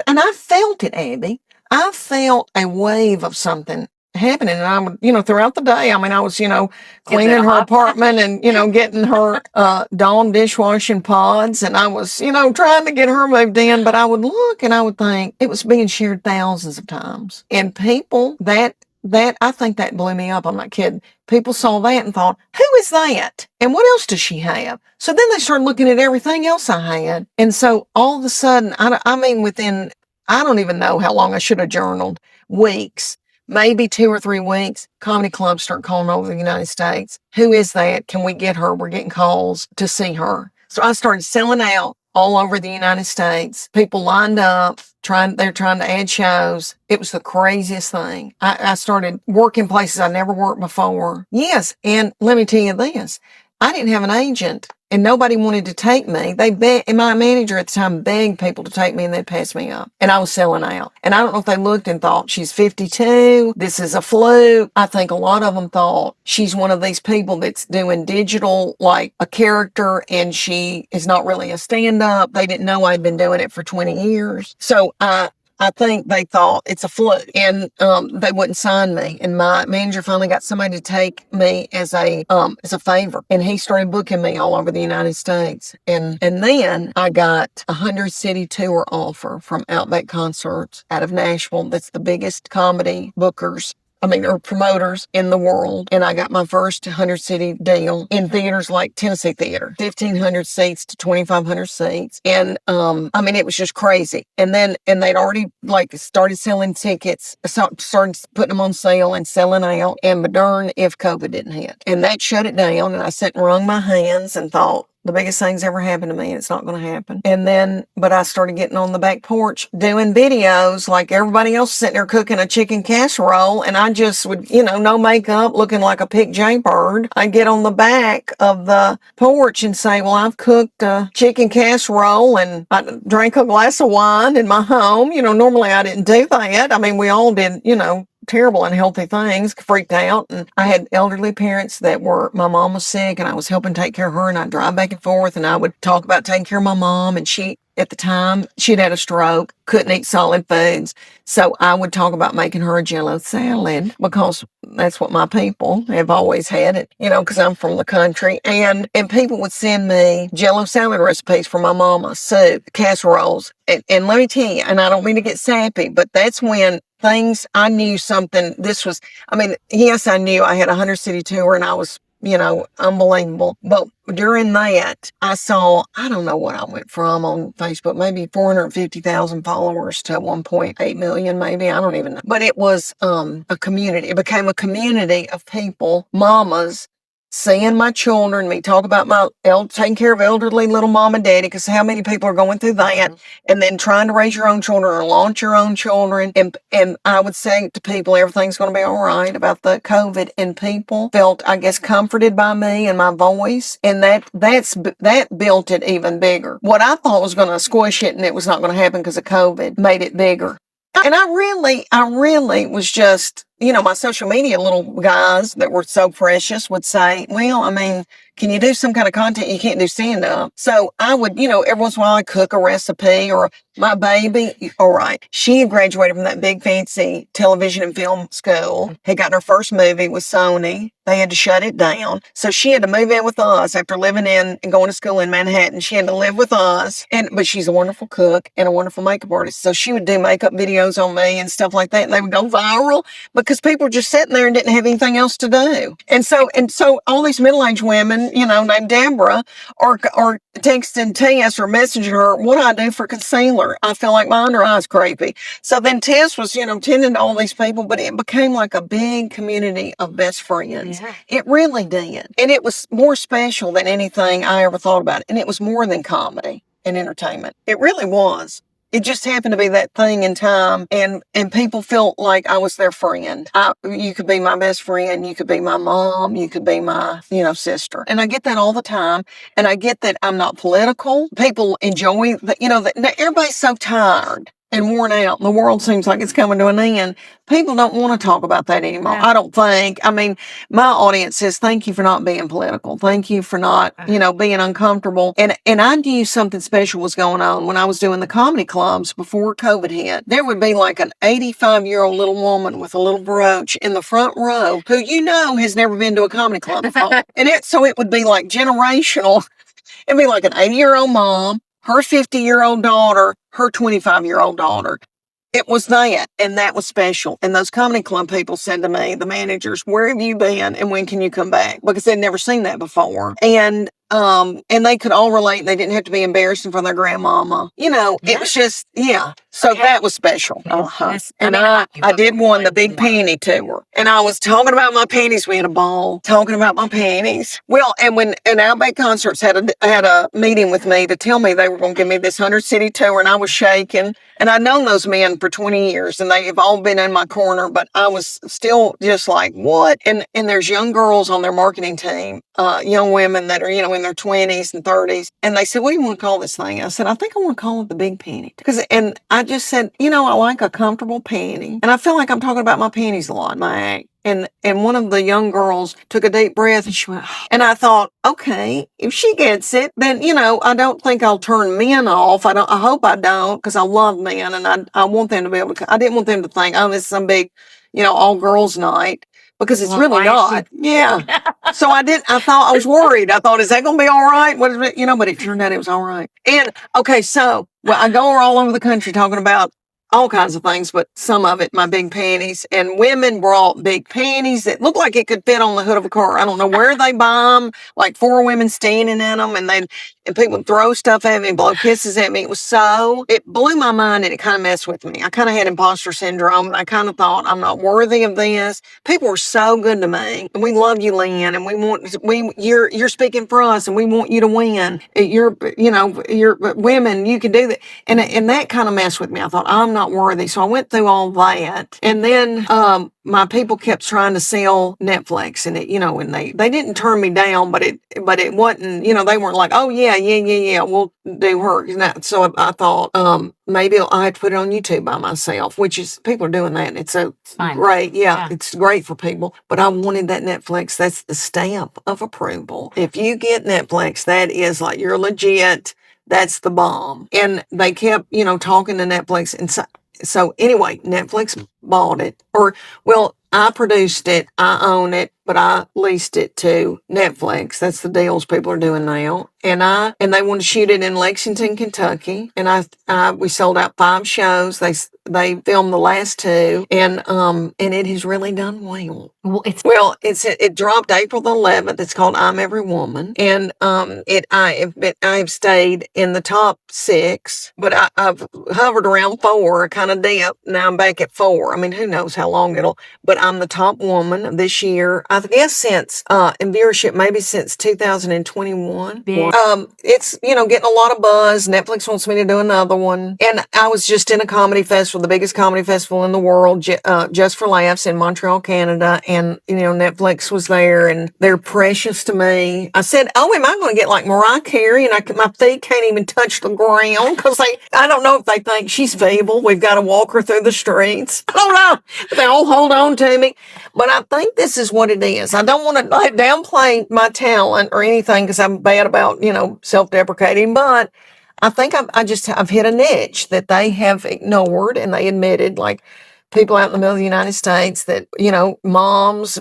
and I felt it, Abby. I felt a wave of something happening. And I would, throughout the day, I mean, I was, cleaning her apartment and, getting her Dawn dishwashing pods. And I was, trying to get her moved in. But I would look and I would think it was being shared thousands of times. And people that I think that blew me up. I'm not kidding. People saw that and thought, who is that? And what else does she have? So then they started looking at everything else I had. And so all of a sudden, I mean, within, I don't even know how long I should have journaled, weeks, maybe 2 or 3 weeks, comedy clubs start calling over the United States. Who is that? Can we get her? We're getting calls to see her. So I started selling out all over the United States. People lined up, they're trying to add shows. It was the craziest thing. I started working places I never worked before. Yes, and let me tell you this. I didn't have an agent and nobody wanted to take me. And my manager at the time begged people to take me and they'd pass me up. And I was selling out. And I don't know if they looked and thought, she's 52. This is a fluke. I think a lot of them thought she's one of these people that's doing digital, like a character, and she is not really a stand-up. They didn't know I'd been doing it for 20 years. So I think they thought it's a fluke and they wouldn't sign me. And my manager finally got somebody to take me as a favor. And he started booking me all over the United States. And then I got a 100-city tour offer from Outback Concerts out of Nashville. That's the biggest comedy bookers. Or promoters in the world. And I got my first 100-city deal in theaters like Tennessee Theater, 1,500 seats to 2,500 seats. And, it was just crazy. And they'd already started selling tickets, started putting them on sale and selling out. And but darn if COVID didn't hit. And that shut it down. And I sat and wrung my hands and thought, the biggest thing's ever happened to me. It's not going to happen. But I started getting on the back porch doing videos like everybody else sitting there cooking a chicken casserole. And I just would, no makeup, looking like a picked jaybird. I'd get on the back of the porch and say, well, I've cooked a chicken casserole and I drank a glass of wine in my home. Normally I didn't do that. We all did, terrible unhealthy things, freaked out. And I had elderly parents my mom was sick and I was helping take care of her, and I'd drive back and forth and I would talk about taking care of my mom. And at the time, she'd had a stroke, couldn't eat solid foods. So I would talk about making her a Jello salad because that's what my people have always had it, because I'm from the country. And people would send me Jello salad recipes for my mama, soup, casseroles. And let me tell you, and I don't mean to get sappy, but that's when I knew something. Yes, I knew I had a 100-city tour and I was, unbelievable. But during that, I saw, I don't know what I went from on Facebook, maybe 450,000 followers to 1.8 million, maybe. I don't even know. But it was a community. It became a community of people, mamas, seeing my children, me talk about taking care of elderly little mom and daddy, because how many people are going through that, and then trying to raise your own children or launch your own children. And I would say to people, everything's going to be all right about the COVID. And people felt, I guess, comforted by me and my voice. And that built it even bigger. What I thought was going to squish it and it was not going to happen because of COVID made it bigger. And I really was just, my social media little guys that were so precious would say, well, can you do some kind of content? You can't do stand-up. So I would, every once in a while I'd cook a recipe. Or my baby, all right, she had graduated from that big fancy television and film school, had gotten her first movie with Sony. They had to shut it down. So she had to move in with us after living in and going to school in Manhattan. She had to live with us. But she's a wonderful cook and a wonderful makeup artist. So she would do makeup videos on me and stuff like that. And they would go viral because people were just sitting there and didn't have anything else to do. And so all these middle-aged women, named Deborah, are texting Tess or messaging her, what do I do for concealer? I feel like my under eye's creepy. So then Tess was, tending to all these people, but it became like a big community of best friends. Yeah. It really did. And it was more special than anything I ever thought about. And it was more than comedy and entertainment. It really was. It just happened to be that thing in time, and people felt like I was their friend. You could be my best friend. You could be my mom. You could be my, sister. And I get that all the time. And I get that I'm not political. People enjoy that, everybody's so tired. and worn out. The world seems like it's coming to an end. People don't want to talk about that anymore. I don't think. I mean, my audience says, thank you for not being political. Thank you for not, being uncomfortable. And I knew something special was going on when I was doing the comedy clubs before COVID hit. There would be like an 85-year-old little woman with a little brooch in the front row who has never been to a comedy club before. So it would be like generational. It'd be like an 80-year-old mom, her 50-year-old daughter, her 25-year-old daughter. It was that, and that was special. And those comedy club people said to me, the managers, where have you been and when can you come back? Because they'd never seen that before. And they could all relate. They didn't have to be embarrassed in front of their grandmama. It was just, So that was special. And I did the big panty tour. And I was talking about my panties. We had a ball talking about my panties. Well, and Outback Concerts had a meeting with me to tell me they were going to give me this 100-city tour, and I was shaking. And I'd known those men for 20 years, and they have all been in my corner, but I was still just like, what? And there's young girls on their marketing team, young women that are, in their 20s and 30s. And they said, what do you want to call this thing? I said, I think I want to call it the big panty. And I just said, I like a comfortable panty. And I feel like I'm talking about my panties a lot in my act. And one of the young girls took a deep breath and she went, and I thought, okay, if she gets it, then, I don't think I'll turn men off. I hope I don't, because I love men and I want them to be able to, I didn't want them to think, oh, this is some big, all girls night, because it's really not. Yeah. So I thought, I was worried. I thought, is that going to be all right? What is it? But it turned out it was all right. And okay, so I go all over the country talking about all kinds of things, but some of it, my big panties. And women brought big panties that looked like it could fit on the hood of a car. I don't know where they buy them, like 4 women standing in them, and people would throw stuff at me, blow kisses at me. It blew my mind, and it kind of messed with me. I kind of had imposter syndrome, and I kind of thought, I'm not worthy of this. People were so good to me, and we love you, Leanne, and you're speaking for us, and we want you to win. You're women, you can do that. And that kind of messed with me. I thought, I'm not worthy. So I went through all that. And then my people kept trying to sell Netflix, and and they didn't turn me down, but it wasn't, they weren't like, oh yeah, we'll do her. So I thought, maybe I had to put it on YouTube by myself, which is, people are doing that. And it's so great. Yeah, it's great for people. But I wanted that Netflix. That's the stamp of approval. If you get Netflix, that is like, you're legit. That's the bomb. And they kept, talking to Netflix. And so anyway, Netflix bought it. I produced it. I own it, but I leased it to Netflix. That's the deals people are doing now. And they want to shoot it in Lexington, Kentucky. And we sold out 5 shows. They filmed the last 2, and it has really done well. It dropped April the 11th. It's called I'm Every Woman, and I've stayed in the top 6, but I've hovered around 4, kind of dip. Now I'm back at 4. I mean, who knows how long but I'm the top woman this year. I guess since in viewership, maybe since 2021. It's getting a lot of buzz. Netflix wants me to do another one, and I was just in a comedy festival, the biggest comedy festival in the world, Just for Laughs in Montreal, Canada. And, Netflix was there, and they're precious to me. I said, oh, am I going to get like Mariah Carey? And my feet can't even touch the ground, because I don't know if they think she's feeble. We've got to walk her through the streets. I don't know. They all hold on to me. But I think this is what it is. I don't want to downplay my talent or anything, because I'm bad about, self-deprecating. But I think I've hit a niche that they have ignored, and they admitted, like people out in the middle of the United States, that, moms,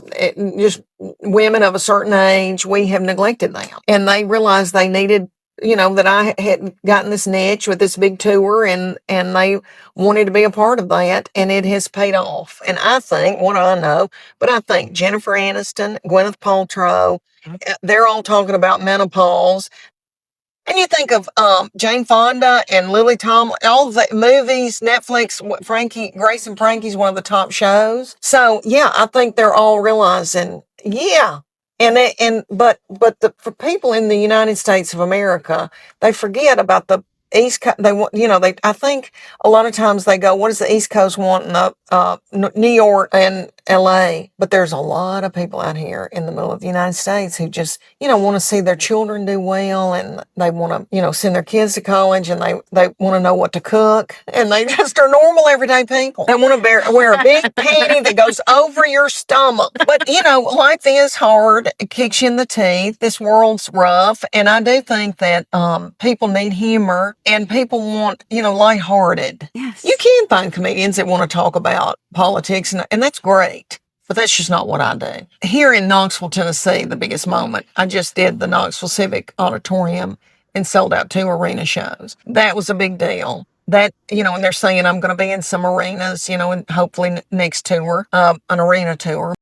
just women of a certain age, we have neglected them. And they realized they needed, that I had gotten this niche with this big tour, and they wanted to be a part of that, and it has paid off. And I think, what do I know, but I think Jennifer Aniston, Gwyneth Paltrow, they're all talking about menopause. And you think of Jane Fonda and Lily Tomlin, all the movies, Netflix, Grace and Frankie's one of the top shows. So yeah, I think they're all realizing, yeah. But for people in the United States of America, they forget about the East Coast. I think a lot of times they go, what does the East Coast want? And New York and LA, but there's a lot of people out here in the middle of the United States who just, want to see their children do well, and they want to, send their kids to college, and they want to know what to cook, and they just are normal everyday people. They want to wear a big panty that goes over your stomach. But, life is hard. It kicks you in the teeth. This world's rough. And I do think that people need humor, and people want, lighthearted. Yes. You can find comedians that want to talk about politics, and that's great. But that's just not what I do. Here in Knoxville, Tennessee, the biggest moment, I just did the Knoxville Civic Auditorium and sold out 2 arena shows. That was a big deal. That, and they're saying I'm going to be in some arenas, and hopefully next tour, an arena tour.